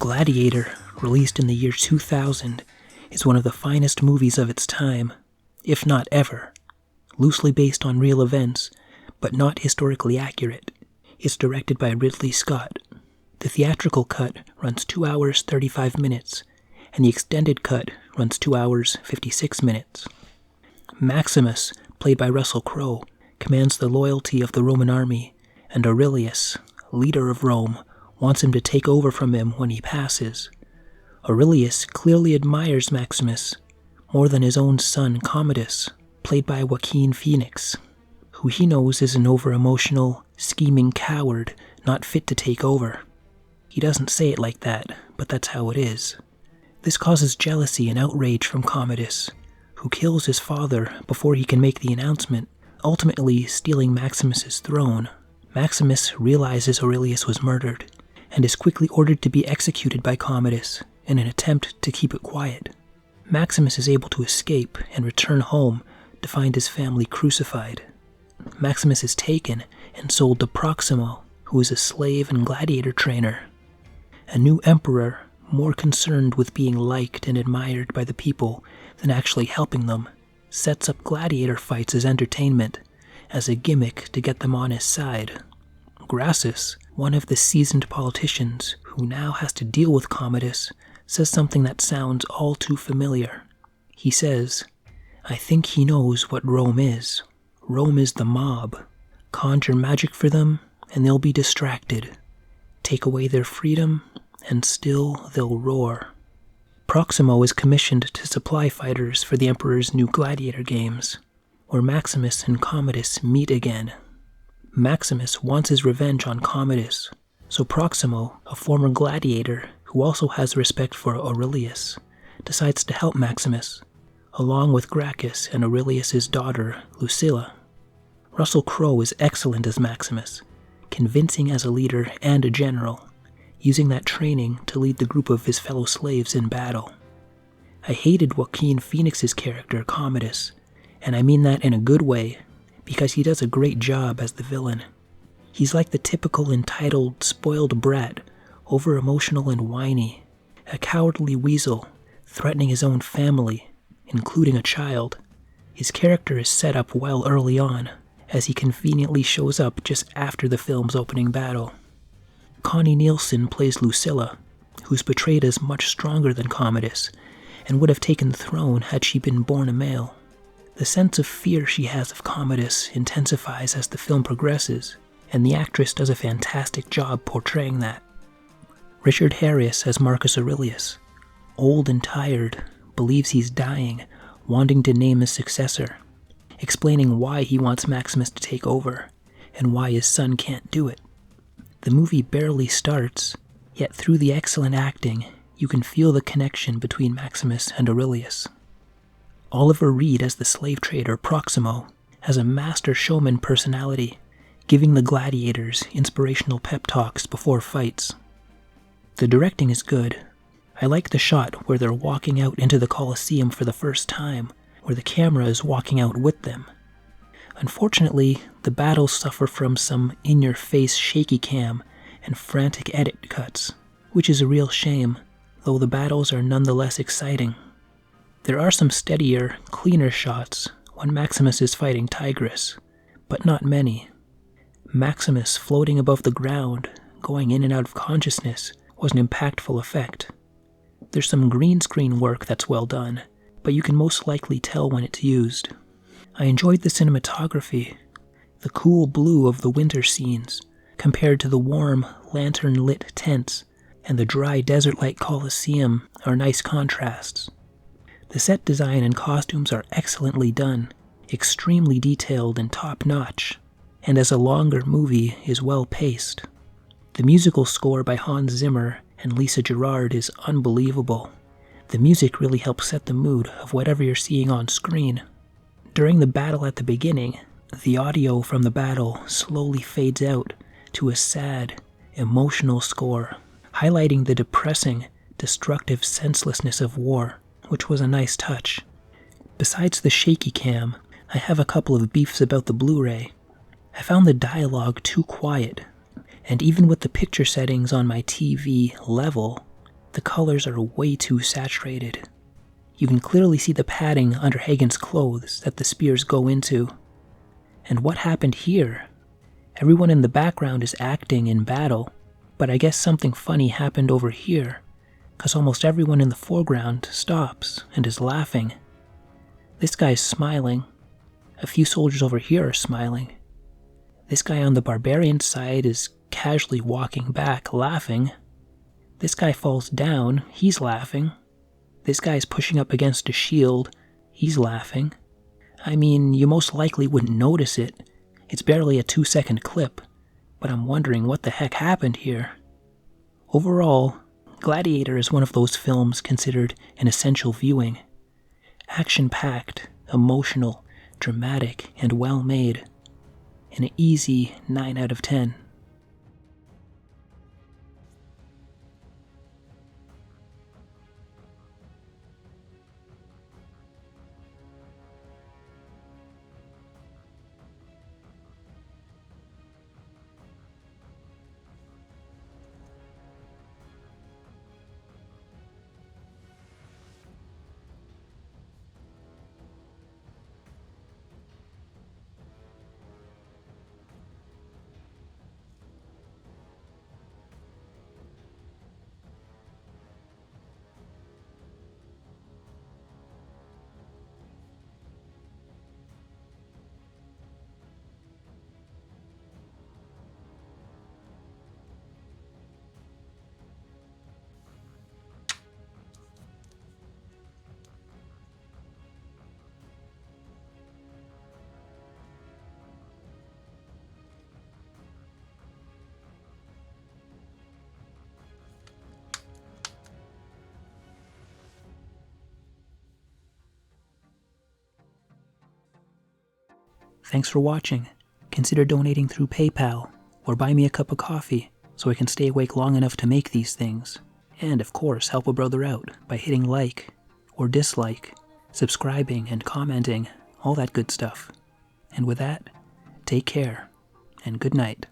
Gladiator, released in the year 2000, is one of the finest movies of its time, if not ever. Loosely based on real events, but not historically accurate. It's directed by Ridley Scott. The theatrical cut runs 2 hours 35 minutes, and the extended cut runs 2 hours 56 minutes. Maximus, played by Russell Crowe, commands the loyalty of the Roman army, and Aurelius, leader of Rome, wants him to take over from him when he passes. Aurelius clearly admires Maximus more than his own son Commodus, played by Joaquin Phoenix, who he knows is an over-emotional, scheming coward not fit to take over. He doesn't say it like that, but that's how it is. This causes jealousy and outrage from Commodus, who kills his father before he can make the announcement, ultimately stealing Maximus's throne. Maximus realizes Aurelius was murdered, and is quickly ordered to be executed by Commodus in an attempt to keep it quiet. Maximus is able to escape and return home to find his family crucified. Maximus is taken and sold to Proximo, who is a slave and gladiator trainer. A new emperor, more concerned with being liked and admired by the people than actually helping them, sets up gladiator fights as entertainment, as a gimmick to get them on his side. Grassus, one of the seasoned politicians who now has to deal with Commodus, says something that sounds all too familiar. He says, "I think he knows what Rome is. Rome is the mob. Conjure magic for them, and they'll be distracted. Take away their freedom, and still they'll roar." Proximo is commissioned to supply fighters for the Emperor's new gladiator games, where Maximus and Commodus meet again. Maximus wants his revenge on Commodus, so Proximo, a former gladiator who also has respect for Aurelius, decides to help Maximus, along with Gracchus and Aurelius's daughter, Lucilla. Russell Crowe is excellent as Maximus, convincing as a leader and a general, using that training to lead the group of his fellow slaves in battle. I hated Joaquin Phoenix's character, Commodus, and I mean that in a good way, because he does a great job as the villain. He's like the typical entitled, spoiled brat, over-emotional and whiny, a cowardly weasel, threatening his own family, including a child. His character is set up well early on, as he conveniently shows up just after the film's opening battle. Connie Nielsen plays Lucilla, who's portrayed as much stronger than Commodus, and would have taken the throne had she been born a male. The sense of fear she has of Commodus intensifies as the film progresses, and the actress does a fantastic job portraying that. Richard Harris as Marcus Aurelius, old and tired, believes he's dying, wanting to name his successor, explaining why he wants Maximus to take over, and why his son can't do it. The movie barely starts, yet through the excellent acting, you can feel the connection between Maximus and Aurelius. Oliver Reed as the slave trader Proximo has a master showman personality, giving the gladiators inspirational pep talks before fights. The directing is good. I like the shot where they're walking out into the Colosseum for the first time, where the camera is walking out with them. Unfortunately, the battles suffer from some in-your-face shaky cam and frantic edit cuts, which is a real shame, though the battles are nonetheless exciting. There are some steadier, cleaner shots when Maximus is fighting Tigris, but not many. Maximus floating above the ground, going in and out of consciousness, was an impactful effect. There's some green screen work that's well done, but you can most likely tell when it's used. I enjoyed the cinematography. The cool blue of the winter scenes, compared to the warm, lantern-lit tents, and the dry desert-like Colosseum are nice contrasts. The set design and costumes are excellently done, extremely detailed and top-notch, and as a longer movie is well-paced. The musical score by Hans Zimmer and Lisa Gerrard is unbelievable. The music really helps set the mood of whatever you're seeing on screen. During the battle at the beginning, the audio from the battle slowly fades out to a sad, emotional score, highlighting the depressing, destructive senselessness of war, which was a nice touch. Besides the shaky cam, I have a couple of beefs about the Blu-ray. I found the dialogue too quiet, and even with the picture settings on my TV level, The colors are way too saturated. You can clearly see the padding under Hagen's clothes that the spears go into. And what happened here? Everyone in the background is acting in battle, but I guess something funny happened over here, because almost everyone in the foreground stops and is laughing. This guy's smiling. A few soldiers over here are smiling. This guy on the barbarian side is casually walking back, laughing. This guy falls down, he's laughing. This guy's pushing up against a shield, he's laughing. I mean, you most likely wouldn't notice it. It's barely a 2-second clip, but I'm wondering what the heck happened here. Overall, Gladiator is one of those films considered an essential viewing. Action-packed, emotional, dramatic, and well-made. An easy 9 out of 10. Thanks for watching. Consider donating through PayPal, or buy me a cup of coffee so I can stay awake long enough to make these things. And of course, help a brother out by hitting like or dislike, subscribing and commenting, all that good stuff. And with that, take care, and good night.